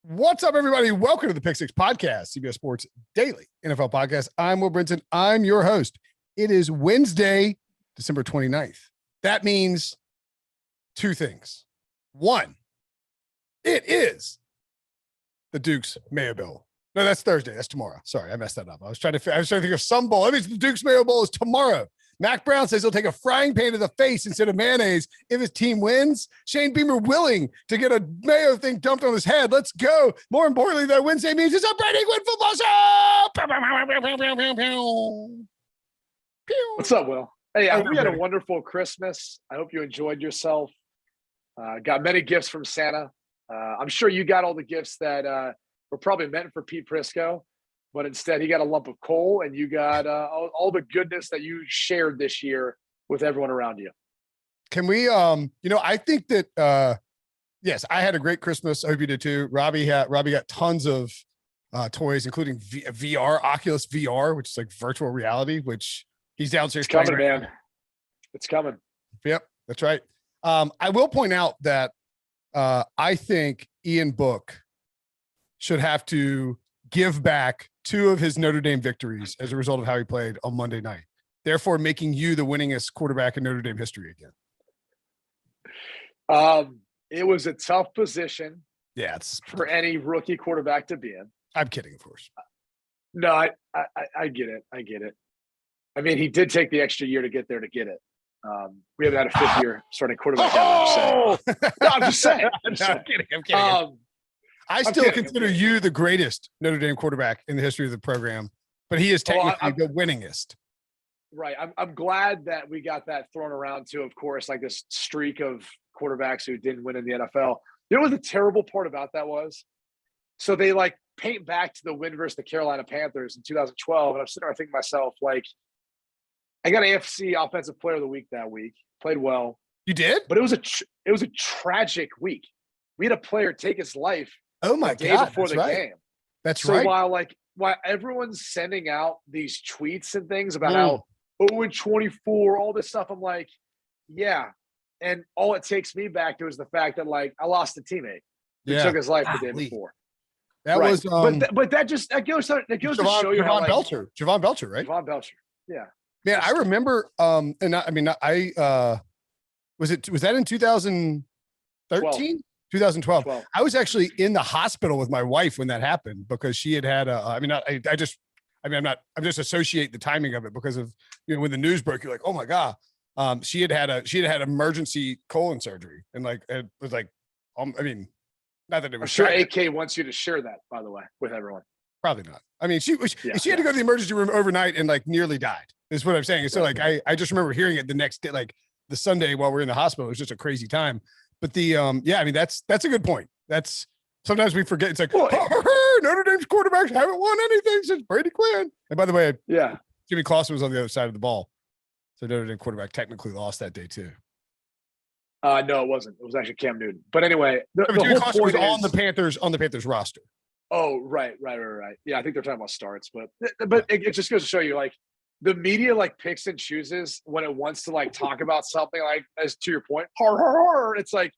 What's up, everybody? Welcome to the Pick Six Podcast, CBS Sports Daily NFL Podcast. I'm Will Brinson. I'm your host. It is Wednesday, December 29th. That means two things. One, it is the Duke's Mayo Bowl. No, that's Thursday. That's tomorrow. Sorry, I messed that up. I was trying to think of some bowl. That means the Duke's Mayo Bowl is tomorrow. Mac Brown says he'll take a frying pan to the face instead of mayonnaise if his team wins. Shane Beamer willing to get a mayo thing dumped on his head. Let's go. More importantly, that Wednesday means it's a Brady Quinn football show. What's up, Will? Hey, I hope you had a wonderful Christmas. I hope you enjoyed yourself. Got many gifts from Santa. I'm sure you got all the gifts that were probably meant for Pete Prisco. But instead, he got a lump of coal, and you got all the goodness that you shared this year with everyone around you. Can we, I think that, yes, I had a great Christmas. I hope you did too. Robbie got tons of toys, including VR, Oculus VR, which is like virtual reality, which he's downstairs. It's coming, man. It's coming. Yep, that's right. I will point out that I think Ian Book should have to give back two of his Notre Dame victories as a result of how he played on Monday night, therefore making you the winningest quarterback in Notre Dame history again. It was a tough position. Yeah, it's for any rookie quarterback to be in. I'm kidding, of course. No, I get it. I get it. I mean, he did take the extra year to get there to get it. We haven't had a fifth year starting quarterback ever. So. No, I'm just saying. I'm kidding. I still consider you the greatest Notre Dame quarterback in the history of the program, but he is technically the winningest. Right. I'm glad that we got that thrown around too, of course, like this streak of quarterbacks who didn't win in the NFL. You know what the terrible part about that was? So they like paint back to the win versus the Carolina Panthers in 2012. And I'm sitting there thinking to myself, like, I got AFC Offensive Player of the Week that week. Played well. You did? But it was a tragic week. We had a player take his life. Oh my God! Before the game. That's right. So while everyone's sending out these tweets and things about how 0-24, all this stuff, I'm like, yeah. And all it takes me back to is the fact that like I lost a teammate who took his life the day before. That was, but that goes to show you how Javon Belcher, right? Javon Belcher, yeah. Man, I remember. Was that in 2013? 2012. I was actually in the hospital with my wife when that happened because she had I just associate the timing of it because of, when the news broke, you're like, oh my God. She had emergency colon surgery. And like, it was like, not that it was. I'm sure AK wants you to share that, by the way, with everyone. Probably not. I mean, she had to go to the emergency room overnight and like nearly died is what I'm saying. So like, I just remember hearing it the next day, like the Sunday while we're in the hospital. It was just a crazy time. But that's a good point. That's sometimes we forget. It's like, Notre Dame's quarterbacks haven't won anything since Brady Quinn. And by the way, Jimmy Clausen was on the other side of the ball. So Notre Dame quarterback technically lost that day too. No, it wasn't. It was actually Cam Newton. But anyway, the whole point was on the Panthers roster. Oh, right. Yeah, I think they're talking about starts, but it just goes to show you like the media like picks and chooses when it wants to like talk about something like, as to your point, it's like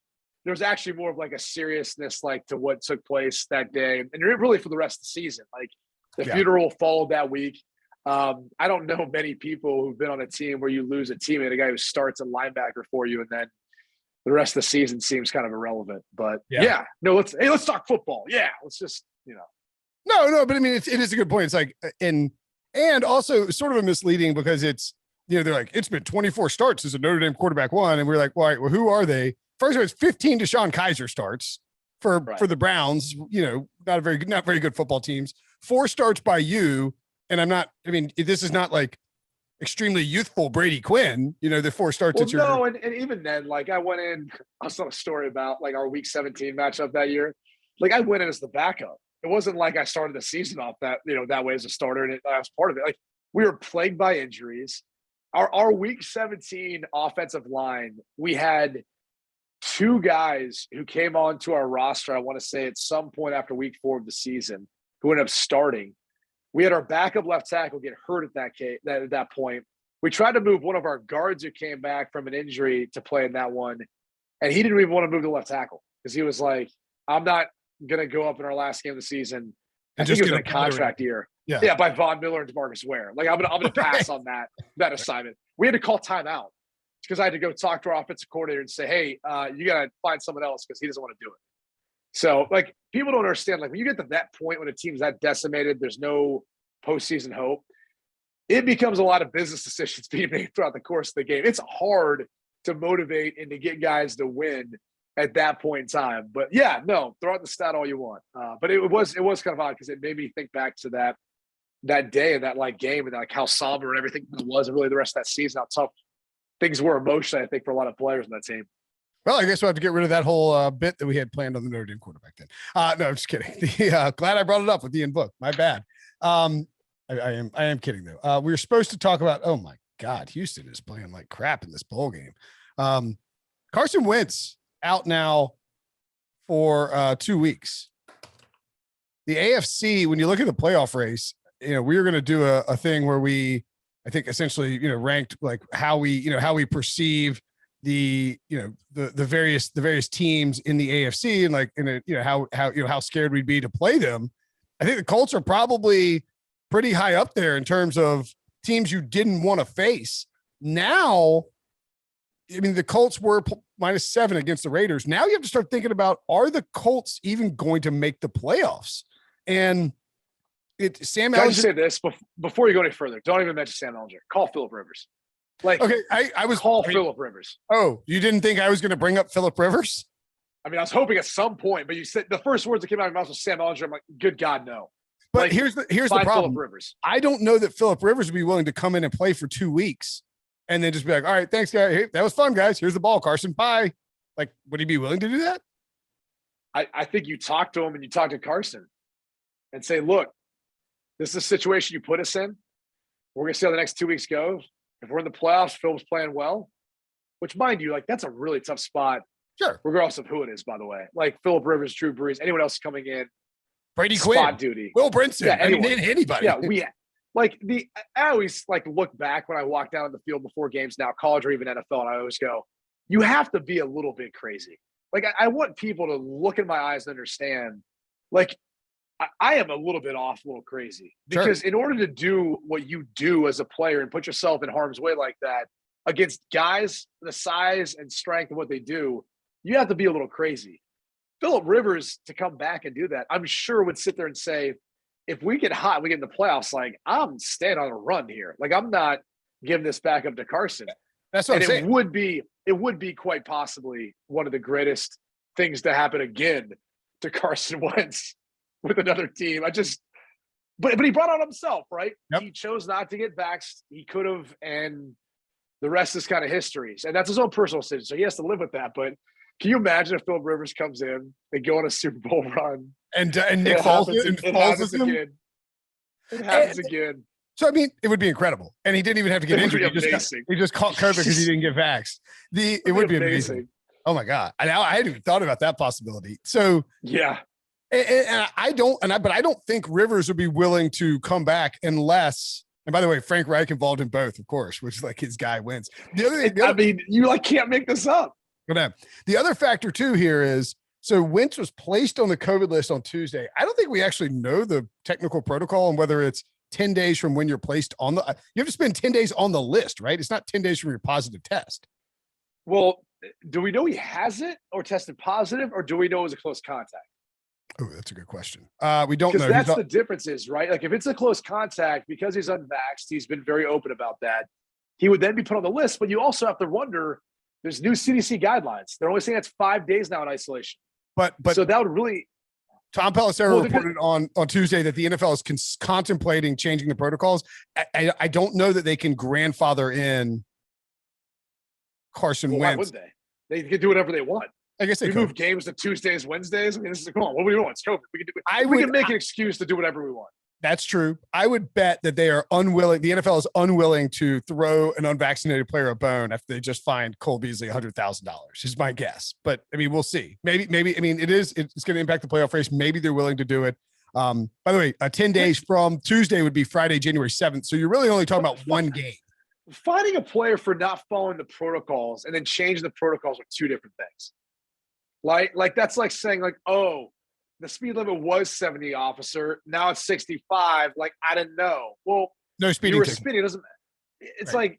there's actually more of like a seriousness like to what took place that day and really for the rest of the season. Like the funeral followed that week. I don't know many people who've been on a team where you lose a teammate, a guy who starts a linebacker for you, and then the rest of the season seems kind of irrelevant. But let's talk football. Yeah, let's just No, but I mean it is a good point. It's like and also sort of a misleading because it's, they're like, it's been 24 starts since a Notre Dame quarterback won. And we're like, well, who are they? First of all, it's 15 Deshaun Kaiser starts for the Browns, not very good football teams. 4 starts by you. And this is not like extremely youthful Brady Quinn, the 4 starts. And even then, like I saw a story about like our week 17 matchup that year. Like I went in as the backup. It wasn't like I started the season off that way as a starter, and I was part of it. Like we were plagued by injuries. Our week 17 offensive line, we had 2 guys who came onto our roster, I want to say at some point after week 4 of the season, who ended up starting. We had our backup left tackle get hurt at that point. We tried to move one of our guards who came back from an injury to play in that one, and he didn't even want to move to left tackle because he was like, I'm not going to go up in our last game of the season. I And think just it was get in a contract year. Yeah. Yeah, by Von Miller and DeMarcus Ware. Like I'm gonna pass on that assignment. We had to call timeout because I had to go talk to our offensive coordinator and say, hey, you gotta find someone else because he doesn't want to do it. So like people don't understand, like when you get to that point when a team's that decimated, there's no postseason hope. It becomes a lot of business decisions being made throughout the course of the game. It's hard to motivate and to get guys to win at that point in time. But yeah, no, throw out the stat all you want. But it was kind of odd because it made me think back to that day and that like game and like how somber and everything was, and really the rest of that season, how tough things were emotionally, I think, for a lot of players in that team. Well, I guess we'll have to get rid of that whole bit that we had planned on the Notre Dame quarterback then. No, I'm just kidding. Glad I brought it up with Ian Book. My bad. I am kidding though. We were supposed to talk about, oh my God, Houston is playing like crap in this bowl game. Carson Wentz out now for 2 weeks. The AFC, when you look at the playoff race, we were going to do a thing where we, I think essentially, ranked like how we perceive the various teams in the AFC and like, how scared we'd be to play them. I think the Colts are probably pretty high up there in terms of teams you didn't want to face. Now, I mean, the Colts were -7 against the Raiders. Now you have to start thinking about, are the Colts even going to make the playoffs? And Sam Can Ellinger. I just say this before you go any further? Don't even mention Sam Ellinger. Call Phillip Rivers. Like, Okay, Phillip Rivers. Oh, you didn't think I was going to bring up Phillip Rivers? I mean, I was hoping at some point, but you said the first words that came out of your mouth was Sam Ellinger. I'm like, good God, no. But like, here's the problem. Phillip Rivers. I don't know that Phillip Rivers would be willing to come in and play for 2 weeks and then just be like, all right, thanks, guys. Hey, that was fun, guys. Here's the ball, Carson. Bye. Like, would he be willing to do that? I think you talk to him and you talk to Carson and say, look, this is a situation you put us in. We're going to see how the next 2 weeks go. If we're in the playoffs, Phil's playing well, which, mind you, like that's a really tough spot. Sure. Regardless of who it is, by the way. Like Phillip Rivers, Drew Brees, anyone else coming in. Brady Quinn. Spot duty. Will Brinson. Yeah, anybody. Yeah, I always like look back when I walk down the field before games now, college or even NFL, and I always go, you have to be a little bit crazy. Like I want people to look in my eyes and understand, like, I am a little bit off, a little crazy because in order to do what you do as a player and put yourself in harm's way like that against guys, the size and strength of what they do, you have to be a little crazy. Phillip Rivers to come back and do that, I'm sure would sit there and say, if we get hot, we get in the playoffs, like I'm staying on a run here. Like I'm not giving this back up to Carson. That's what I'm saying. It would be quite possibly one of the greatest things to happen again to Carson Wentz with another team. But he brought on himself, right? Yep. He chose not to get vaxxed. He could have, and the rest is kind of history. And that's his own personal decision. So he has to live with that. But can you imagine if Phillip Rivers comes in, they go on a Super Bowl run, and Nick falls again? It happens again. So I mean, it would be incredible, and he didn't even have to get injured. He just caught COVID because he didn't get vaxxed. It would be amazing. Oh my God! I hadn't even thought about that possibility. So yeah. And I don't think Rivers would be willing to come back unless, and by the way, Frank Reich involved in both, of course, which is like his guy wins. You like can't make this up. The other factor too here is, so Wentz was placed on the COVID list on Tuesday. I don't think we actually know the technical protocol and whether it's 10 days from when you're placed on you have to spend 10 days on the list, right? It's not 10 days from your positive test. Well, do we know he has it or tested positive, or do we know it was a close contact? Oh, that's a good question. We don't know. Because that's the difference is, right? Like if it's a close contact, because he's unvaxxed, he's been very open about that. He would then be put on the list, but you also have to wonder, there's new CDC guidelines. They're only saying that's 5 days now in isolation. But so that would really. Tom Pelissero reported on Tuesday that the NFL is contemplating changing the protocols. I don't know that they can grandfather in Carson Wentz. Why would they? They can do whatever they want. I guess they move games to Tuesdays, Wednesdays. I mean, this is come on. What do we want? It's COVID. We can make an excuse to do whatever we want. That's true. I would bet that they are unwilling. The NFL is unwilling to throw an unvaccinated player a bone after they just fined Cole Beasley $100,000. Is my guess. But I mean, we'll see. Maybe. I mean, it's going to impact the playoff race. Maybe they're willing to do it. By the way, 10 days from Tuesday would be Friday, January 7th. So you're really only talking about one game. Finding a player for not following the protocols and then changing the protocols are two different things. Like that's like saying like, oh, the speed limit was 70, officer. Now it's 65. Like, I didn't know. Well, No speeding. You were speeding. It doesn't. It's right.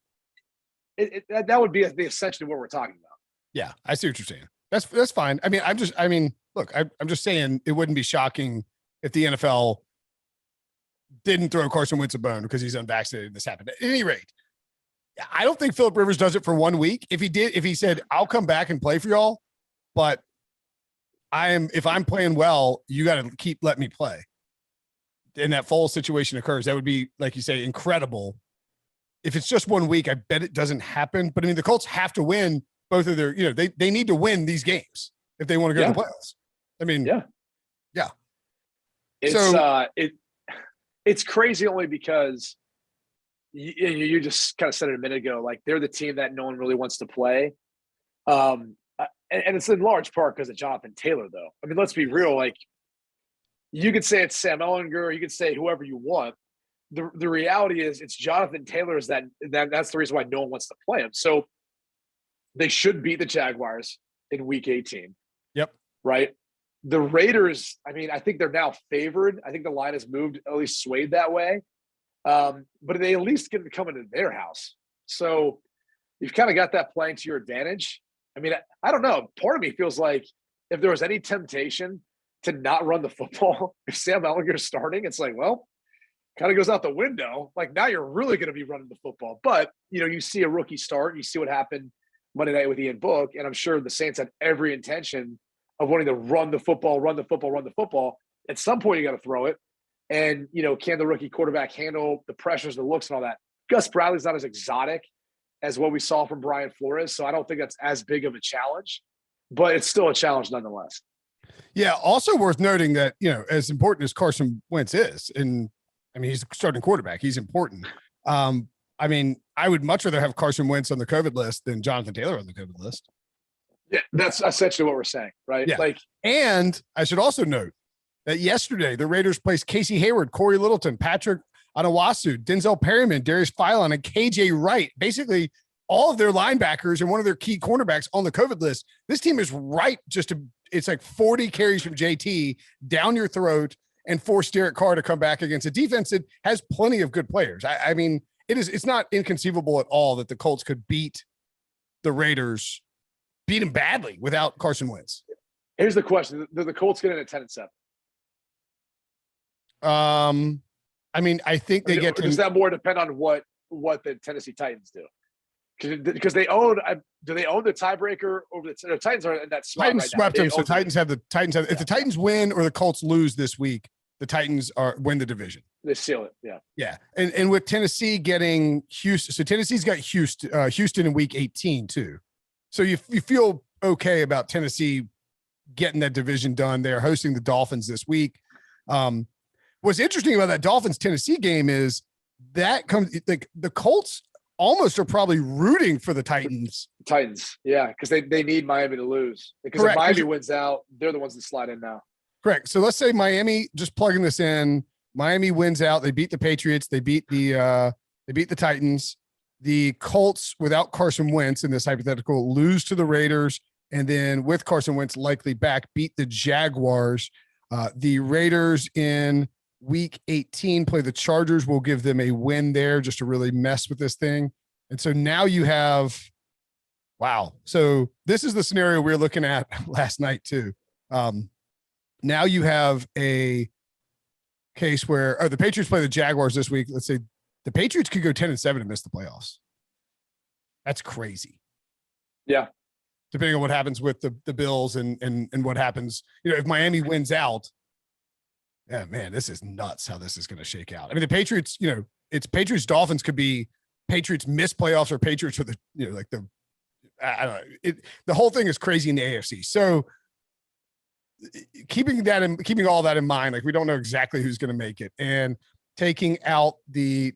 Like that would be the essentially what we're talking about. Yeah, I see what you're saying. That's fine. I mean, look, I'm just saying it wouldn't be shocking if the NFL didn't throw Carson Wentz a bone because he's unvaccinated and this happened. At any rate, I don't think Phillip Rivers does it for 1 week. If he said, I'll come back and play for y'all, but if I'm playing well, you got to keep letting me play. And that full situation occurs. That would be, like you say, incredible. If it's just 1 week, I bet it doesn't happen. But I mean, the Colts have to win both of their, they need to win these games if they want to go to the playoffs. I mean, yeah. It's crazy only because you just kind of said it a minute ago. Like, they're the team that no one really wants to play. And it's in large part because of Jonathan Taylor, though. I mean, let's be real. Like, you could say it's Sam Ehlinger, you could say whoever you want. The reality is it's Jonathan Taylor that's the reason why no one wants to play him. So they should beat the Jaguars in week 18. Yep. Right. The Raiders, I mean, I think they're now favored. I think the line has moved, at least swayed that way. But they at least get to come into their house. So you've kind of got that playing to your advantage. I mean, I don't know. Part of me feels like if there was any temptation to not run the football, if Sam Ehlinger's starting, it's like, well, kind of goes out the window. Like, now you're really going to be running the football. But, you see a rookie start, you see what happened Monday night with Ian Book, and I'm sure the Saints had every intention of wanting to run the football. At some point, you got to throw it. And, can the rookie quarterback handle the pressures, the looks, and all that? Gus Bradley's not as exotic as what we saw from Brian Flores, so I don't think that's as big of a challenge, but it's still a challenge nonetheless. Yeah, also worth noting that, as important as Carson Wentz is, and I mean, he's the starting quarterback, he's important. I mean, I would much rather have Carson Wentz on the COVID list than Jonathan Taylor on the COVID list. Yeah, that's essentially what we're saying, right? Yeah. And I should also note that yesterday the Raiders placed Casey Hayward, Corey Littleton, Patrick Anawasu, Denzel Perryman, Darius Philon, and KJ Wright, basically all of their linebackers and one of their key cornerbacks on the COVID list. This team is ripe it's like 40 carries from JT down your throat and force Derek Carr to come back against a defense that has plenty of good players. I mean, it's not inconceivable at all that the Colts could beat the Raiders, beat them badly without Carson Wentz. Here's the question. Do the Colts get in at 10-7? I mean, I think they get to. Does that more depend on what the Tennessee Titans do? Because they own. Do they own the tiebreaker over the Titans? Are in that spot Titans right swept now. them, so Titans have. If the Titans win or the Colts lose this week, the Titans win the division. They seal it. Yeah. Yeah, and with Tennessee getting Houston, so Tennessee's got Houston in week 18 too. So you feel okay about Tennessee getting that division done. They're hosting the Dolphins this week. What's interesting about that Dolphins-Tennessee game is that comes like the Colts almost are probably rooting for the Titans. Yeah, because they need Miami to lose. Because if Miami wins out, they're the ones that slide in now. Correct. So let's say Miami, just plugging this in, Miami wins out. They beat the Patriots. They beat the Titans. The Colts, without Carson Wentz in this hypothetical, lose to the Raiders, and then with Carson Wentz likely back, beat the Jaguars. The Raiders in week 18 play the Chargers. Will give them a win there just to really mess with this thing. And so now you have, wow. So this is the scenario we were looking at last night too. Now you have a case where the Patriots play the Jaguars this week. Let's say the Patriots could go 10-7 and miss the playoffs. That's crazy. Yeah. Depending on what happens with the Bills and what happens, if Miami wins out, yeah, man, this is nuts how this is going to shake out. I mean, the Patriots, it's Patriots Dolphins could be Patriots miss playoffs or Patriots with I don't know. The whole thing is crazy in the AFC. So keeping all that in mind, like we don't know exactly who's going to make it, and taking out the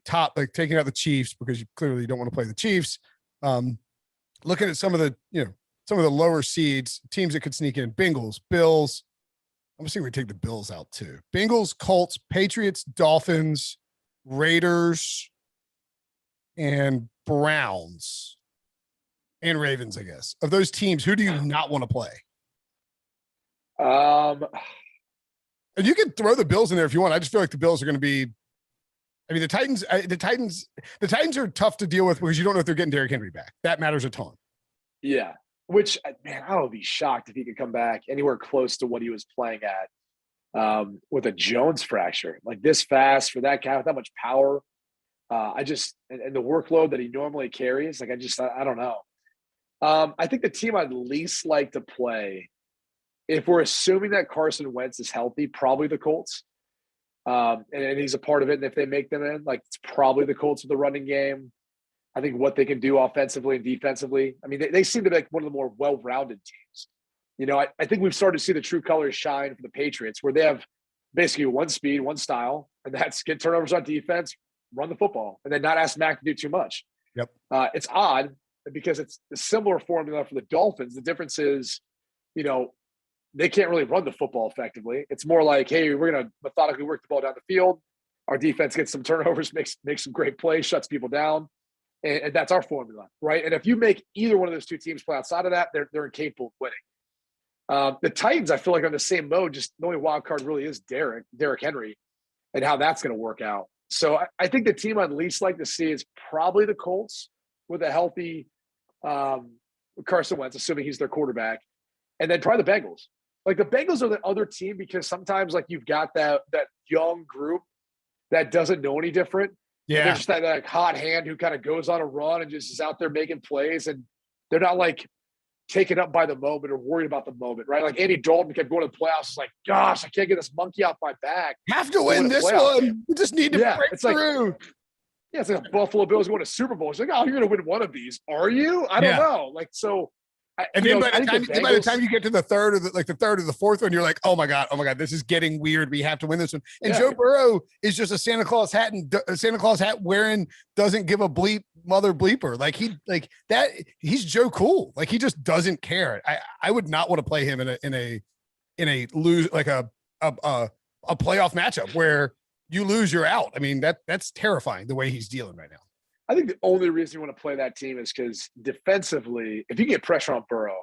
Chiefs because you clearly don't want to play the Chiefs. Looking at some of the lower seeds, teams that could sneak in: Bengals, Bills. I'm assuming we take the Bills out too. Bengals, Colts, Patriots, Dolphins, Raiders, and Browns, and Ravens. I guess of those teams, who do you not want to play? And you can throw the Bills in there if you want. I just feel like the Bills are going to be. I mean, the Titans are tough to deal with because you don't know if they're getting Derrick Henry back. That matters a ton. Yeah. Which, man, I would be shocked if he could come back anywhere close to what he was playing at with a Jones fracture, like this fast for that guy with that much power. And the workload that he normally carries, like I don't know. I think the team I'd least like to play, if we're assuming that Carson Wentz is healthy, probably the Colts. And he's a part of it. And if they make them in, like, it's probably the Colts with the running game. I think what they can do offensively and defensively. I mean, they seem to be like one of the more well-rounded teams. You know, I think we've started to see the true colors shine for the Patriots, where they have basically one speed, one style, and that's get turnovers on defense, run the football, and then not ask Mac to do too much. Yep. It's odd because it's a similar formula for the Dolphins. The difference is, you know, they can't really run the football effectively. It's more like, hey, we're going to methodically work the ball down the field. Our defense gets some turnovers, makes some great plays, shuts people down. And that's our formula, right? And if you make either one of those two teams play outside of that, they're incapable of winning. The Titans, I feel like, are in the same mode. Just the only wild card really is Derrick Henry and how that's going to work out. So I think the team I'd least like to see is probably the Colts with a healthy Carson Wentz, assuming he's their quarterback, and then probably the Bengals. Like, the Bengals are the other team because sometimes, like, you've got that young group that doesn't know any different. Yeah. They're just that like hot hand who kind of goes on a run and just is out there making plays, and they're not like taken up by the moment or worried about the moment, right? Like Andy Dalton kept going to the playoffs. It's like, gosh, I can't get this monkey off my back. Have to win this one. You just need to break through. Like, yeah, it's like Buffalo Bills going to Super Bowl. It's like, oh, you're going to win one of these, are you? I don't know. Like, so. And then by the time you get to the third or the fourth one, you're like, oh my God, this is getting weird. We have to win this one. And Joe Burrow is just a Santa Claus hat wearing, doesn't give a bleep mother bleeper. He's Joe Cool. Like, he just doesn't care. I would not want to play him in a lose, like a playoff matchup where you lose, you're out. I mean, that's terrifying the way he's dealing right now. I think the only reason you want to play that team is because defensively, if you get pressure on Burrow,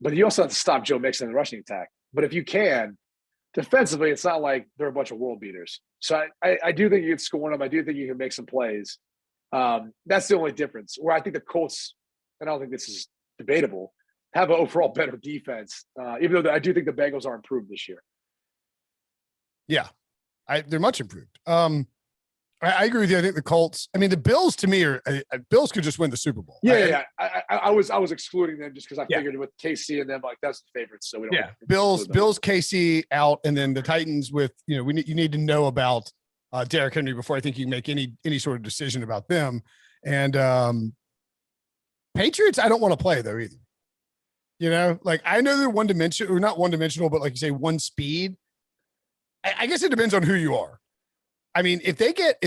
but you also have to stop Joe Mixon in the rushing attack. But if you can, defensively, it's not like they're a bunch of world beaters. So I do think you can score them. I do think you can make some plays. That's the only difference. Where I think the Colts, and I don't think this is debatable, have an overall better defense, even though I do think the Bengals are improved this year. Yeah, they're much improved. I agree with you. I think the Colts. I mean, the Bills to me are Bills could just win the Super Bowl. Yeah. I was excluding them just because I figured with KC and them, like, that's the favorites. So we don't. Yeah, Bills, KC out, and then the Titans with, you know, you need to know about Derrick Henry before I think you can make any sort of decision about them. And Patriots, I don't want to play though either. You know, like, I know they're one-dimensional, or not one-dimensional, but like you say, one speed. I guess it depends on who you are. I mean, if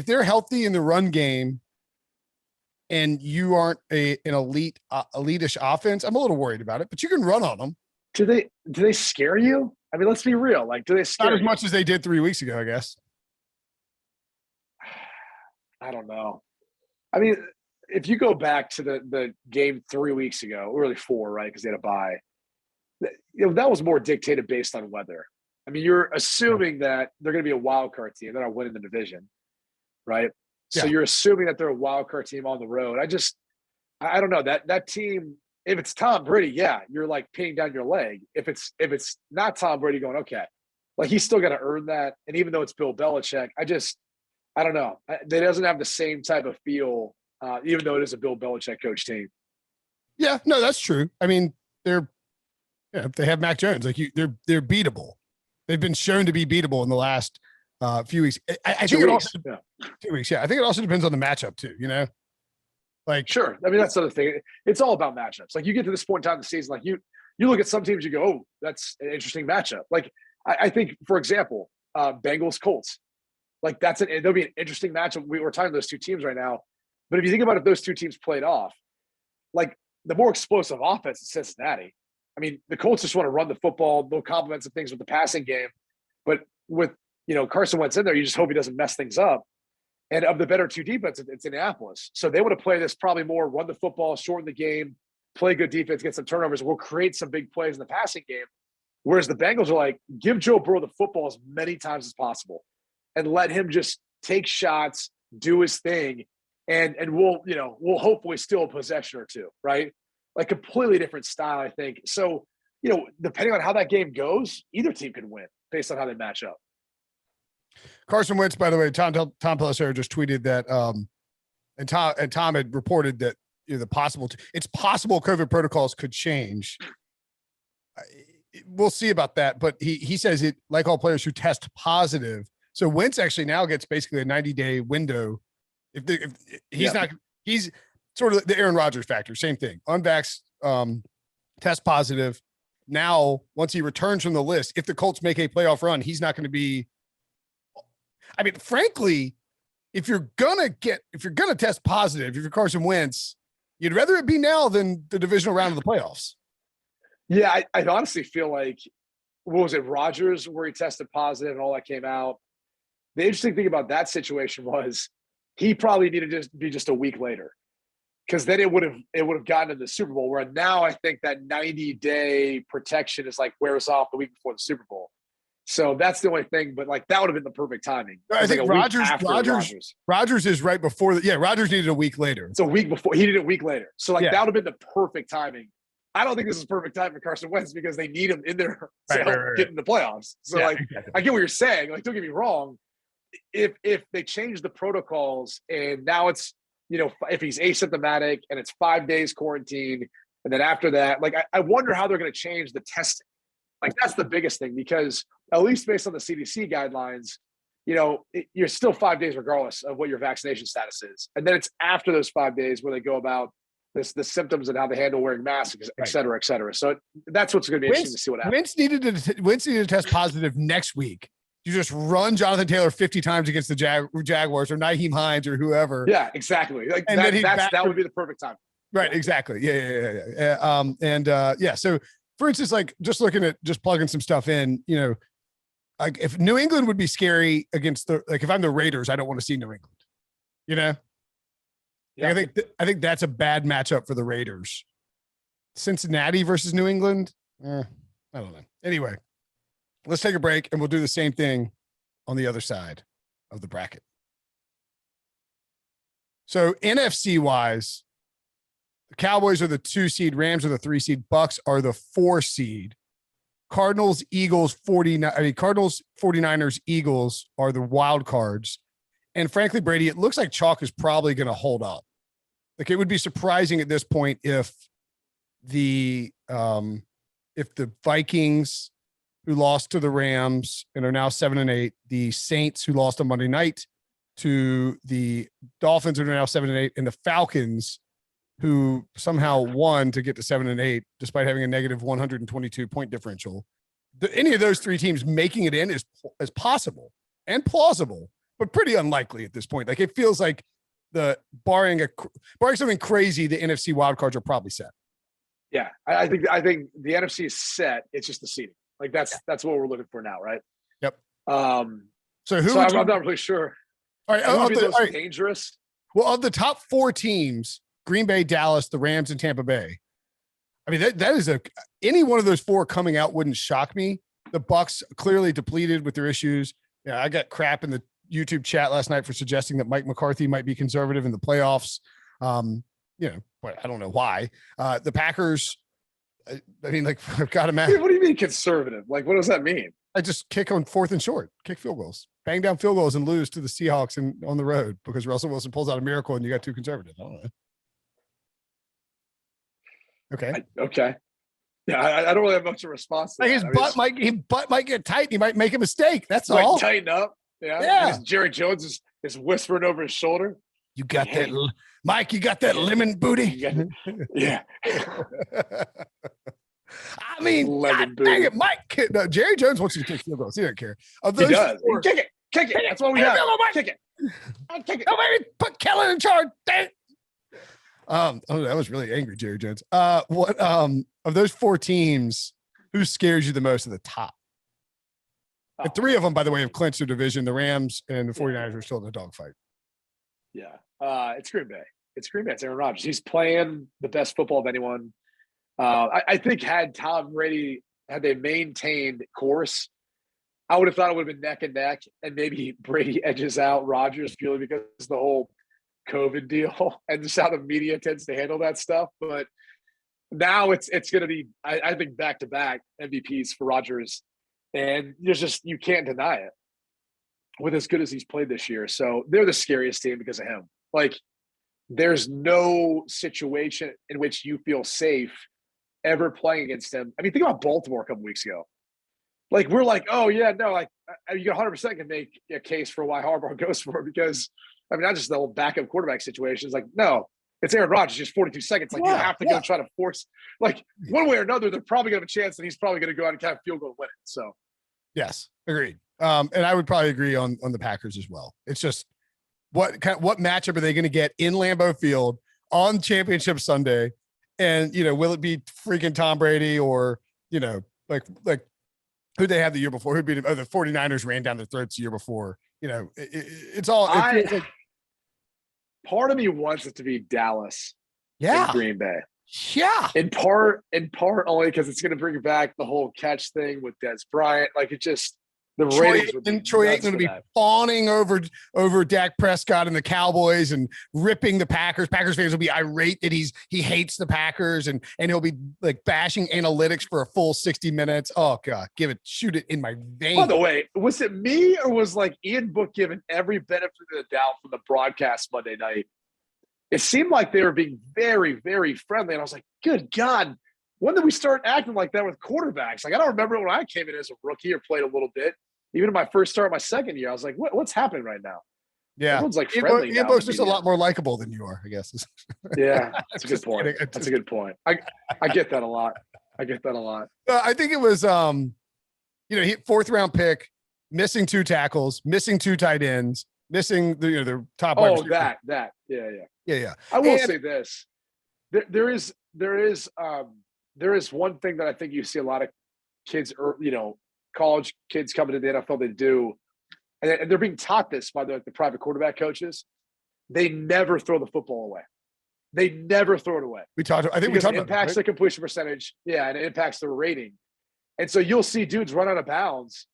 they're healthy in the run game and you aren't an elite-ish offense, I'm a little worried about it, but you can run on them. Do they scare you? I mean, let's be real. Like, do they scare Not as much as they did 3 weeks ago, I guess. I don't know. I mean, if you go back to the game 3 weeks ago, really 4, right? Because they had a bye. You know, that was more dictated based on weather. I mean, you're assuming that they're going to be a wild card team. They're not winning the division, right? So you're assuming that they're a wild card team on the road. I don't know that team. If it's Tom Brady, yeah, you're like pinning down your leg. If it's not Tom Brady, going, okay, like, he's still got to earn that. And even though it's Bill Belichick, I don't know. It doesn't have the same type of feel, even though it is a Bill Belichick coach team. Yeah, no, that's true. I mean, they have Mac Jones, like, they're beatable. They've been shown to be beatable in the last few weeks. I think it also 2 weeks. Yeah, I think it also depends on the matchup too. You know, like, sure. I mean, that's the other thing. It's all about matchups. Like, you get to this point in time in the season, like, you look at some teams, you go, oh, that's an interesting matchup. Like, I think, for example, Bengals Colts. Like, there'll be an interesting matchup. We're talking those two teams right now, but if you think about if those two teams played off, like, the more explosive offense is Cincinnati. I mean, the Colts just want to run the football. They'll complement some things with the passing game. But with, you know, Carson Wentz in there, you just hope he doesn't mess things up. And of the better two defense, it's Indianapolis. So they want to play this probably more run the football, shorten the game, play good defense, get some turnovers. We'll create some big plays in the passing game. Whereas the Bengals are like, give Joe Burrow the football as many times as possible and let him just take shots, do his thing, and we'll hopefully steal a possession or two, right? Like completely different style, I think. So, depending on how that game goes, either team can win based on how they match up. Carson Wentz, by the way, Tom Pelissero just tweeted that, and Tom had reported that it's possible COVID protocols could change. We'll see about that, but he says it, like all players who test positive. So Wentz actually now gets basically a 90-day window. If he's sort of the Aaron Rodgers factor, same thing. Unvaxxed, test positive. Now, once he returns from the list, if the Colts make a playoff run, he's not going to be. I mean, frankly, if you're gonna test positive, if you're Carson Wentz, you'd rather it be now than the divisional round of the playoffs. Yeah, I honestly feel like, what was it, Rodgers, where he tested positive and all that came out. The interesting thing about that situation was he probably needed to be just a week later, because then it would have gotten to the Super Bowl. Where now I think that 90-day protection is like wears off the week before the Super Bowl. So that's the only thing, but like that would have been the perfect timing. I think Rodgers is right before Rodgers needed a week later. It's a week before. He needed a week later. So that would have been the perfect timing. I don't think this is perfect time for Carson Wentz because they need him in there to help get in the playoffs. So exactly. I get what you're saying. Like, don't get me wrong. If they change the protocols and now it's, if he's asymptomatic and it's 5 days quarantine, and then after that, like, I wonder how they're going to change the testing. Like, that's the biggest thing, because at least based on the CDC guidelines, you're still 5 days regardless of what your vaccination status is. And then it's after those 5 days where they go about the symptoms and how they handle wearing masks, et cetera, et cetera. So that's what's going to be interesting to see what happens. Wentz needed to test positive next week. You just run Jonathan Taylor 50 times against the Jaguars or Nyheim Hines or whoever. Yeah, exactly. Like, and that would be the perfect time. Right, exactly. Yeah. So, for instance, like just plugging some stuff in, like if New England would be scary against if I'm the Raiders, I don't want to see New England. Yeah. I think that's a bad matchup for the Raiders. Cincinnati versus New England. I don't know. Anyway, let's take a break and we'll do the same thing on the other side of the bracket. So NFC wise, the Cowboys are the 2 seed, Rams are the 3 seed, Bucks are the 4 seed. Cardinals, Eagles, 49ers, Eagles are the wild cards. And frankly, Brady, it looks like chalk is probably going to hold up. Like, it would be surprising at this point if the Vikings, who lost to the Rams and are now 7-8, the Saints, who lost on Monday night to the Dolphins, who are now 7-8, and the Falcons, who somehow won to get to 7-8, despite having a negative 122 point differential. Any of those 3 teams making it in is possible and plausible, but pretty unlikely at this point. Like, it feels like barring something crazy, the NFC wildcards are probably set. Yeah, I think the NFC is set. It's just the seeding. Like, that's what we're looking for now, right? Yep. I'm not really sure. All right, dangerous. Well, of the top 4 teams, Green Bay, Dallas, the Rams, and Tampa Bay. I mean, that is any one of those 4 coming out wouldn't shock me. The Bucks clearly depleted with their issues. Yeah, I got crap in the YouTube chat last night for suggesting that Mike McCarthy might be conservative in the playoffs. But I don't know why. The Packers, I mean, like, I've got to imagine. What do you mean conservative? Like, what does that mean? I just kick on 4th and short, kick field goals, bang down field goals, and lose to the Seahawks on the road because Russell Wilson pulls out a miracle and you got too conservative. I don't know. Okay. Yeah, I don't really have much of a response to that. His butt might get tight. He might make a mistake. That's all. Tighten up. Yeah. Jerry Jones is whispering over his shoulder. You got that, Mike? You got that lemon booty? Yeah. I mean, God dang it, Mike. No, Jerry Jones wants you to kick field goals. He doesn't care. He does. Kick it. That's what we have. Kick it. Kick it. Oh, maybe put Kellen in charge. Dang. That was really angry, Jerry Jones. What of those 4 teams, who scares you the most at the top? And 3 of them, by the way, have clinched their division. The Rams and the 49ers are still in the dogfight. Yeah. It's Green Bay. It's Aaron Rodgers. He's playing the best football of anyone. I think had Tom Brady had they maintained course, I would have thought it would have been neck and neck, and maybe Brady edges out Rodgers purely because of the whole COVID deal and just how the media tends to handle that stuff. But now it's going to be, I think, back-to-back MVPs for Rodgers, and you can't deny it with as good as he's played this year. So they're the scariest team because of him. Like, there's no situation in which you feel safe ever playing against him. I mean, think about Baltimore a couple weeks ago. Like, we're like, oh, yeah, no, like, you 100% can make a case for why Harbaugh goes for it because, I mean, not just the whole backup quarterback situation. It's like, no, it's Aaron Rodgers, just 42 seconds. Like, you have to go try to force, like, one way or another, they're probably going to have a chance, and he's probably going to go out and kind of field goal and win it. So, yes, agreed. And I would probably agree on the Packers as well. It's just what matchup are they going to get in Lambeau Field on Championship Sunday? And, will it be freaking Tom Brady or, like who they had the year before? Who'd be the 49ers ran down their throats the year before? It's all. Like, part of me wants it to be Dallas, yeah, and Green Bay, yeah. In part only because it's going to bring back the whole catch thing with Des Bryant. Like, it just. The Troy Aikman to be fawning over Dak Prescott and the Cowboys and ripping the Packers. Packers fans will be irate that he hates the Packers and he'll be like bashing analytics for a full 60 minutes. Oh God, shoot it in my vein. By the way, was it me or was like Ian Book given every benefit of the doubt from the broadcast Monday night? It seemed like they were being very, very friendly. And I was like, good God, when did we start acting like that with quarterbacks? Like, I don't remember when I came in as a rookie or played a little bit. Even in my first start, my second year, I was like, what's happening right now? Yeah. Everyone's like friendly now. Ian Book's just a lot more likable than you are, I guess. Yeah, that's a good point. That's a good point. I get that a lot. I think it was, he 4th round pick, missing 2 tackles, missing 2 tight ends, missing the top. Oh, that. Yeah. I will say this. There is one thing that I think you see a lot of kids, college kids coming to the NFL, they do, and they're being taught this by the private quarterback coaches. They never throw the football away. They never throw it away. We talked about it impacts the completion percentage. Yeah, and it impacts the rating. And so you'll see dudes run out of bounds,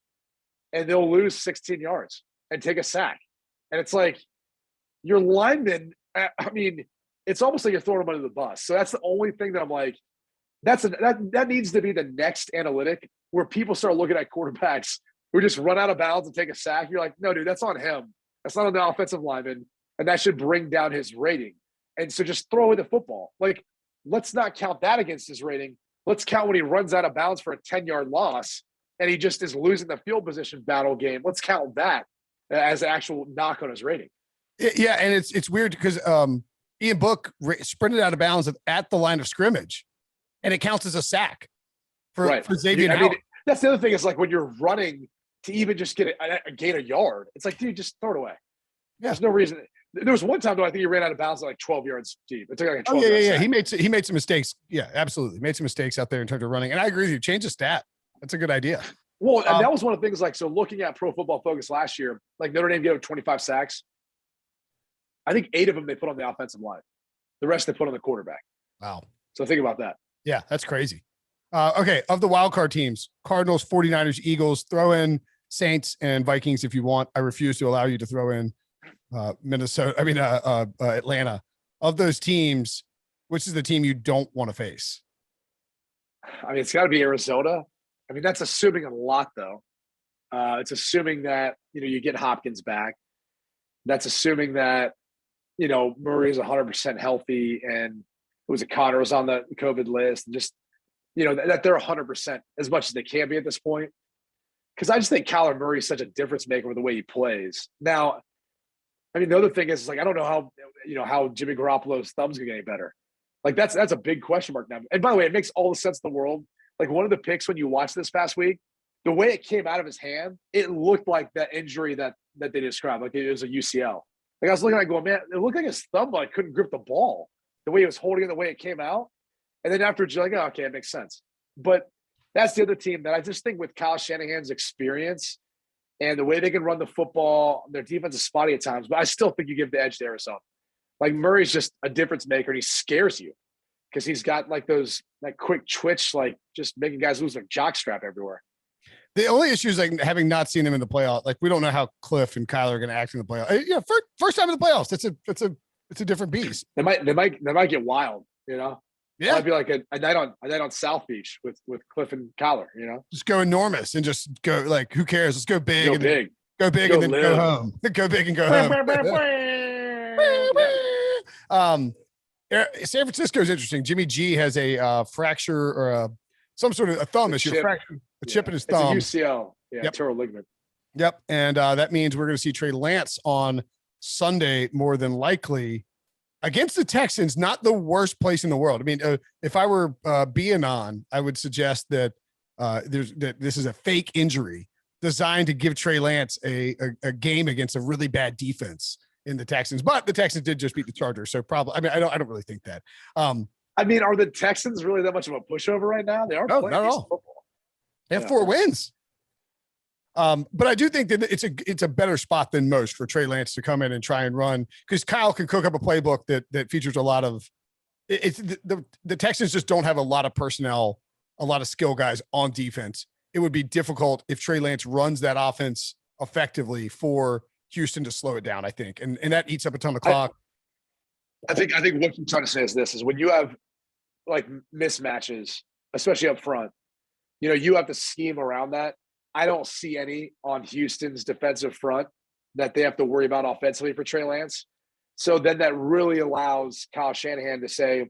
and they'll lose 16 yards and take a sack. And it's like your lineman. I mean, it's almost like you're throwing them under the bus. So that's the only thing that I'm like, that needs to be the next analytic where people start looking at quarterbacks who just run out of bounds and take a sack. You're like, no, dude, that's on him. That's not on the offensive lineman. And that should bring down his rating. And so just throw away the football. Like, let's not count that against his rating. Let's count when he runs out of bounds for a 10-yard loss and he just is losing the field position battle game. Let's count that as an actual knock on his rating. Yeah, and it's weird because Ian Book sprinted out of bounds at the line of scrimmage, and it counts as a sack for Xavier Howard. That's the other thing is like when you're running to even just get a gain a yard, it's like, dude, just throw it away. Yeah. There's no reason. There was one time though, I think he ran out of bounds like 12 yards deep. It took like a 12 yeah. He made some mistakes. Yeah, absolutely. Made some mistakes out there in terms of running. And I agree with you. Change the stat. That's a good idea. Well, and that was one of the things, like, so looking at Pro Football Focus last year, like Notre Dame gave up 25 sacks. I think 8 of them they put on the offensive line. The rest they put on the quarterback. Wow. So think about that. Yeah, that's crazy. Okay, of the wild card teams, Cardinals, 49ers, Eagles, throw in Saints and Vikings if you want. I refuse to allow you to throw in Atlanta. Of those teams, which is the team you don't want to face? I mean, it's got to be Arizona. I mean, that's assuming a lot, though. It's assuming that, you get Hopkins back. That's assuming that, Murray is 100% healthy and Connor was on the COVID list, and just, that they're 100% as much as they can be at this point. Because I just think Kyler Murray is such a difference maker with the way he plays. Now, I mean, the other thing is like, I don't know how Jimmy Garoppolo's thumb's going to get any better. Like, that's a big question mark now. And by the way, it makes all the sense in the world. Like, one of the picks when you watched this past week, the way it came out of his hand, it looked like that injury that they described, like it was a UCL. Like, I was looking at it going, man, it looked like his thumb like couldn't grip the ball the way he was holding it, the way it came out. And then after, you're like, oh, okay, it makes sense. But that's the other team that I just think with Kyle Shanahan's experience and the way they can run the football, their defense is spotty at times, but I still think you give the edge to Arizona. Like, Murray's just a difference maker, and he scares you. because he's got like that quick twitch, like just making guys lose their jockstrap everywhere. The only issue is like having not seen him in the playoffs. Like we don't know how Cliff and Kyler are going to act in the playoffs. Yeah, first time in the playoffs. It's a different beast. They might get wild. You know, yeah, it might be like a night on South Beach with Cliff and Kyler. You know, just go enormous and just go like who cares? Let's go big. Go big. Go big and then go home. Go big and go home. San Francisco is interesting. Jimmy G has a fracture or some sort of a thumb issue, a chip in his thumb. It's a UCL, terral ligament. Yep, and that means we're going to see Trey Lance on Sunday more than likely against the Texans. Not the worst place in the world. I mean, if I were being on, I would suggest that this is a fake injury designed to give Trey Lance a game against a really bad defense in the Texans, but the Texans did just beat the Chargers. So probably, I mean, I don't really think that. I mean, are the Texans really that much of a pushover right now? They are playing not at all. Football. They have 4 wins. But I do think that it's a better spot than most for Trey Lance to come in and try and run, because Kyle can cook up a playbook that features a lot of the Texans just don't have a lot of personnel, a lot of skill guys on defense. It would be difficult if Trey Lance runs that offense effectively for Houston to slow it down, I think. And that eats up a ton of clock. I think what you're trying to say is when you have like mismatches, especially up front, you have to scheme around that. I don't see any on Houston's defensive front that they have to worry about offensively for Trey Lance. So then that really allows Kyle Shanahan to say,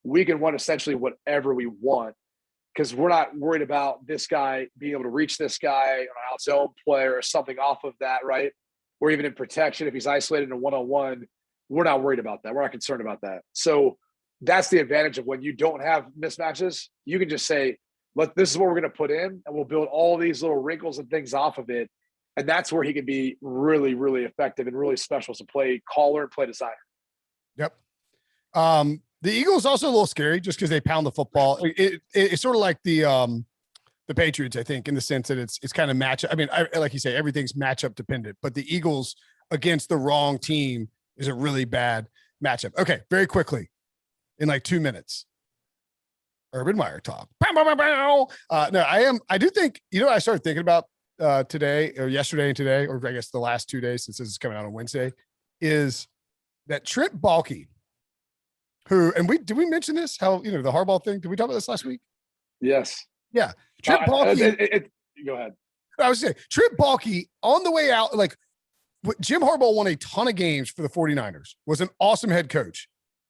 we can run essentially whatever we want, because we're not worried about this guy being able to reach this guy on an out zone play or something off of that, right? Or even in protection, if he's isolated in a one-on-one, we're not worried about that. We're not concerned about that. So that's the advantage of when you don't have mismatches. You can just say, look, this is what we're going to put in, and we'll build all these little wrinkles and things off of it. And that's where he can be really, really effective and really special as a play caller and play designer. Yep. The Eagles also a little scary just because they pound the football. It's sort of like the Patriots, I think, in the sense that it's kind of matchup. I mean, like you say, everything's matchup dependent, but the Eagles against the wrong team is a really bad matchup. Okay, very quickly, in like 2 minutes, Urban Meyer talk. No, I do think, I started thinking about today or yesterday and today, or I guess the last 2 days since this is coming out on Wednesday, is that Trent Baalke, who, and did we mention this? How, the Harbaugh thing? Did we talk about this last week? Yes. Yeah. Trent Baalke. Go ahead. I was saying, Trent Baalke on the way out, like Jim Harbaugh won a ton of games for the 49ers, was an awesome head coach,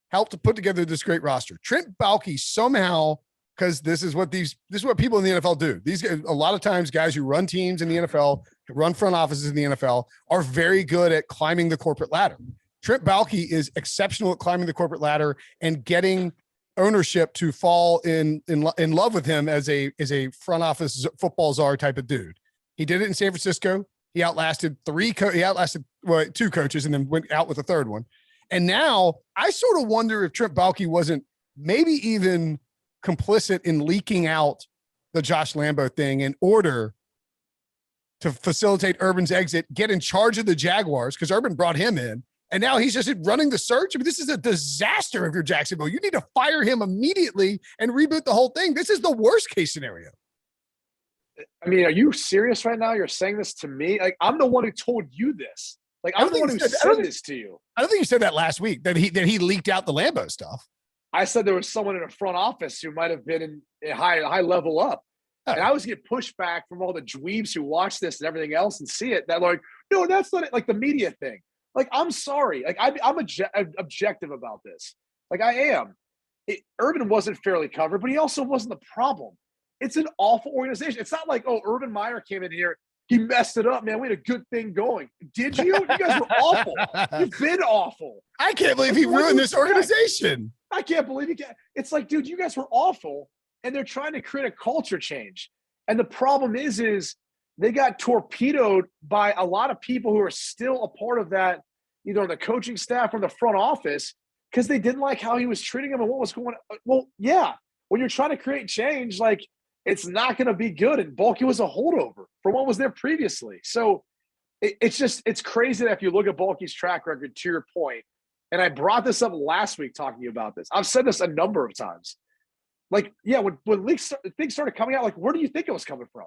helped to put together this great roster. Trent Baalke somehow, because this is what people in the NFL do. These guys, a lot of times guys who run teams in the NFL, run front offices in the NFL, are very good at climbing the corporate ladder. Trent Baalke is exceptional at climbing the corporate ladder and getting ownership to fall in love with him as a front office football czar type of dude. He did it in San Francisco. He outlasted 2 coaches and then went out with a third one. And now I sort of wonder if Trent Baalke wasn't maybe even complicit in leaking out the Josh Lambo thing in order to facilitate Urban's exit, get in charge of the Jaguars, because Urban brought him in. And now he's just running the search. I mean, this is a disaster if you're Jacksonville. You need to fire him immediately and reboot the whole thing. This is the worst case scenario. I mean, are you serious right now? You're saying this to me? Like, I'm the one who told you this. Like, I'm the one who said this to you. I don't think you said that last week, that he leaked out the Lambo stuff. I said there was someone in the front office who might have been in a high level up. Oh. And I was getting pushback from all the dweebs who watch this and everything else and see it. That like, no, that's not it. Like the media thing. Like, I'm sorry. Like, I'm objective about this. Like, I am. Urban wasn't fairly covered, but he also wasn't the problem. It's an awful organization. It's not like, oh, Urban Meyer came in here, he messed it up, man. We had a good thing going. Did you? You guys were awful. You've been awful. I can't believe he ruined this organization. I can't believe he can. It's like, dude, you guys were awful, and they're trying to create a culture change. And the problem is they got torpedoed by a lot of people who are still a part of that, either on the coaching staff or the front office, because they didn't like how he was treating them and what was going on. Well, yeah, when you're trying to create change, like, it's not going to be good. And Baalke was a holdover from what was there previously. So it's crazy that if you look at Baalke's track record, to your point, And I brought this up last week talking about this. I've said this a number of times. Like, yeah, when things started coming out, like, where do you think it was coming from?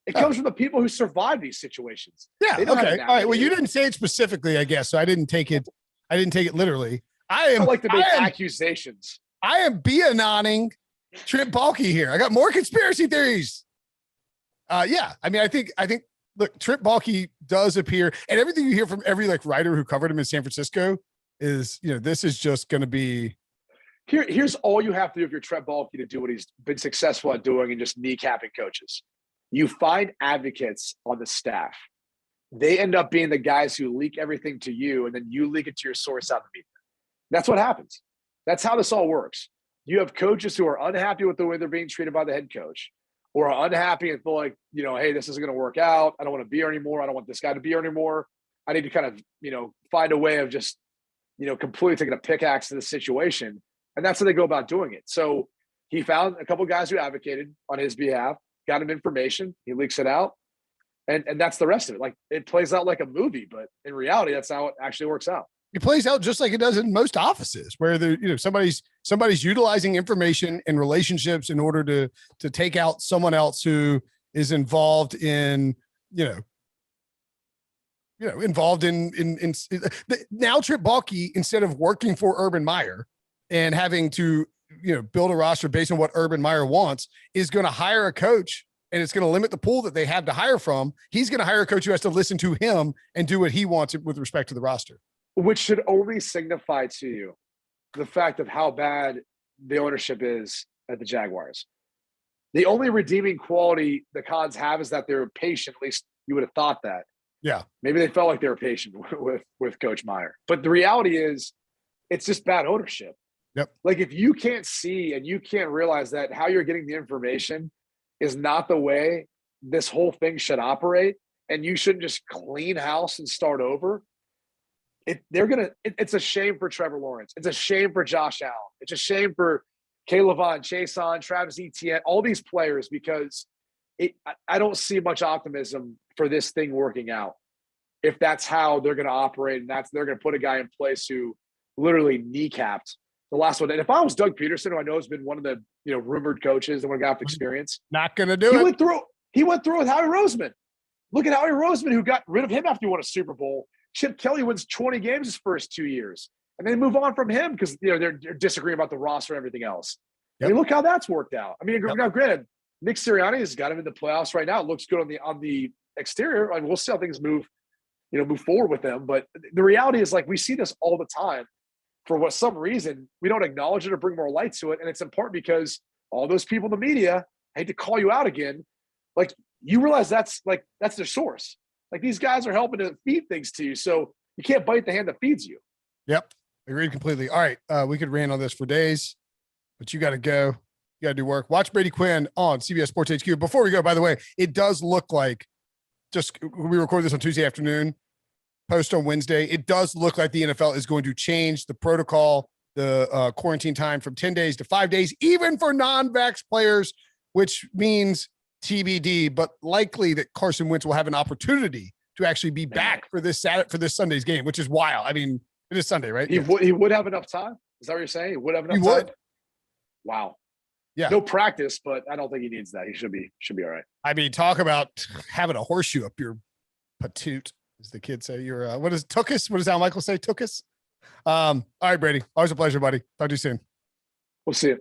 It comes from the people who survived these situations. Yeah. Okay. All right. Well, you didn't say it specifically, I guess, so I didn't take it literally. I don't like to make accusations. I am BAnoning Trent Baalke here. I got more conspiracy theories. Yeah. I mean, I think look, Trent Baalke does appear, and everything you hear from every like writer who covered him in San Francisco is, this is just going to be. Here's all you have to do if you're Trent Baalke to do what he's been successful at doing and just kneecapping coaches. You find advocates on the staff. They end up being the guys who leak everything to you, and then you leak it to your source out in the media. That's what happens. That's how this all works. You have coaches who are unhappy with the way they're being treated by the head coach, or are unhappy and feel like, hey, this isn't going to work out. I don't want to be here anymore. I don't want this guy to be here anymore. I need to kind of, find a way of just, completely taking a pickaxe to the situation. And that's how they go about doing it. So he found a couple of guys who advocated on his behalf, got him information, he leaks it out, and that's the rest of it. Like, it plays out like a movie, but in reality, that's how it actually works out. It plays out just like it does in most offices, where somebody's utilizing information and relationships in order to take out someone else who is involved in involved in now Trent Baalke, instead of working for Urban Meyer and having to build a roster based on what Urban Meyer wants, is going to hire a coach, and it's going to limit the pool that they have to hire from. He's going to hire a coach who has to listen to him and do what he wants with respect to the roster. Which should only signify to you the fact of how bad the ownership is at the Jaguars. The only redeeming quality the Cons have is that they're patient. At least you would have thought that. Yeah. Maybe they felt like they were patient with Coach Meyer. But the reality is, it's just bad ownership. Yep. Like, if you can't see and you can't realize that how you're getting the information is not the way this whole thing should operate, and you shouldn't just clean house and start over, it's a shame for Trevor Lawrence. It's a shame for Josh Allen. It's a shame for Caleb Vaughn, Chason, Travis Etienne, all these players, because I don't see much optimism for this thing working out if that's how they're going to operate, and they're going to put a guy in place who literally kneecapped the last one. And if I was Doug Peterson, who I know has been one of the rumored coaches and one got experience, not going to do it. He went through with Howie Roseman. Look at Howie Roseman, who got rid of him after he won a Super Bowl. Chip Kelly wins 20 games his first 2 years, and they move on from him because they're disagreeing about the roster and everything else. Yep. I mean, look how that's worked out. I mean, now granted, Nick Sirianni has got him in the playoffs right now. It looks good on the exterior. I mean, we'll see how things move forward with them. But the reality is, like, we see this all the time. For some reason, we don't acknowledge it or bring more light to it. And it's important because all those people in the media, I hate to call you out again, like, you realize that's their source. Like, these guys are helping to feed things to you. So you can't bite the hand that feeds you. Yep. Agreed completely. All right. We could rant on this for days, but you got to go. You got to do work. Watch Brady Quinn on CBS Sports HQ. Before we go, by the way, it does look like, just we record this on Tuesday afternoon, post on Wednesday, it does look like the NFL is going to change the protocol, the quarantine time from 10 days to 5 days, even for non-vax players, which means TBD, but likely that Carson Wentz will have an opportunity to actually be back for this Sunday's game, which is wild. I mean, it is Sunday, right? He would have enough time. Is that what you're saying? He would have enough time? Wow. Yeah. No practice, but I don't think he needs that. He should be all right. I mean, talk about having a horseshoe up your patoot, as the kids say. You're what is Tookus? What does Al Michael say? Tookus? All right, Brady. Always a pleasure, buddy. Talk to you soon. We'll see you.